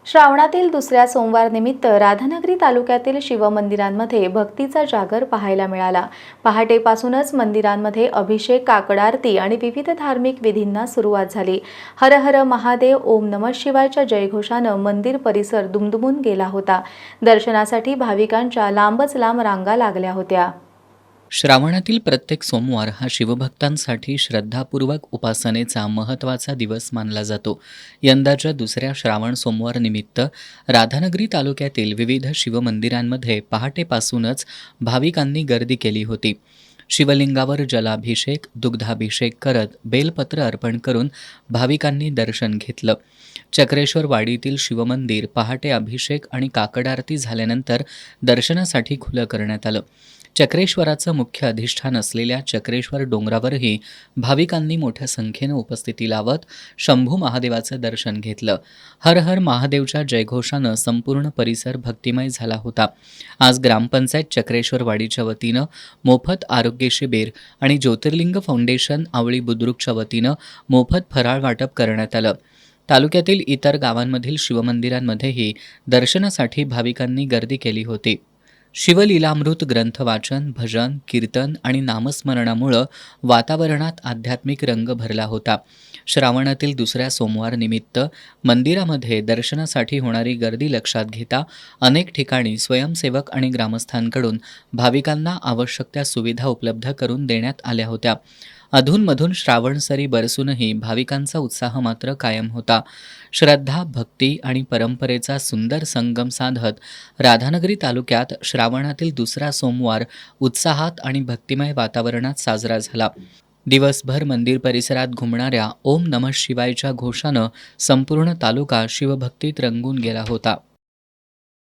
श्रावणातील दुसऱ्या सोमवार निमित्त राधानगरी तालुक्यातील शिवमंदिरांमध्ये भक्तीचा जागर पाहायला मिळाला। पहाटेपासूनच मंदिरांमध्ये अभिषेक, काकड आरती आणि विविध धार्मिक विधींना सुरुवात झाली। हर हर महादेव, ओम नमः शिवायच्या जयघोषानं मंदिर परिसर दुमदुमून गेला होता। दर्शनासाठी भाविकांच्या लांबच लांब रांगा लागल्या होत्या। श्रावणातील प्रत्येक सोमवार हा शिवभक्तांसाठी श्रद्धापूर्वक उपासनेचा महत्त्वाचा दिवस मानला जातो। यंदाच्या दुसऱ्या श्रावण सोमवार निमित्त राधानगरी तालुक्यातील विविध शिवमंदिरांमध्ये पहाटेपासूनच भाविकांनी गर्दी केली होती। शिवलिंगावर जलाभिषेक, दुग्धाभिषेक करत बेलपत्र अर्पण करून भाविकांनी दर्शन घेतलं। चक्रेश्वर वाडीतील शिवमंदिर पहाटे अभिषेक आणि काकड आरती झाल्यानंतर दर्शनासाठी खुलं करण्यात आलं। चक्रेश्वराचं मुख्य अधिष्ठान असलेल्या चक्रेश्वर डोंगरावरही भाविकांनी मोठ्या संख्येनं उपस्थिती लावत शंभू महादेवाचं दर्शन घेतलं। हर हर महादेवच्या जयघोषानं संपूर्ण परिसर भक्तिमय झाला होता। आज ग्रामपंचायत चक्रेश्वर वाडीच्या वतीनं मोफत आरोग्य शिबिर आणि ज्योतिर्लिंग फाउंडेशन आवळी बुद्रुकच्या वतीनं मोफत फराळ वाटप करण्यात आलं। तालुक्यातील इतर गावांमधील शिवमंदिरांमध्येही दर्शनासाठी भाविकांनी गर्दी केली होती। शिवलीलामृत ग्रंथ वाचन, भजन, कीर्तन आणि नामस्मरणामुळं वातावरणात आध्यात्मिक रंग भरला होता। श्रावणातील दुसऱ्या सोमवार निमित्त मंदिरामध्ये दर्शनासाठी होणारी गर्दी लक्षात घेता अनेक ठिकाणी स्वयंसेवक आणि ग्रामस्थांकडून भाविकांना आवश्यक त्या सुविधा उपलब्ध करून देण्यात आल्या होत्या। अधूनमधून श्रावणसरी बरसूनही भाविकांचा उत्साह मात्र कायम होता। श्रद्धा, भक्ती आणि परंपरेचा सुंदर संगम साधत राधानगरी तालुक्यात श्रावणातील दुसरा सोमवार उत्साहात आणि भक्तिमय वातावरणात साजरा झाला। दिवसभर मंदिर परिसरात घुमणाऱ्या ओम नमः शिवायच्या घोषानं संपूर्ण तालुका शिवभक्तीत रंगून गेला होता।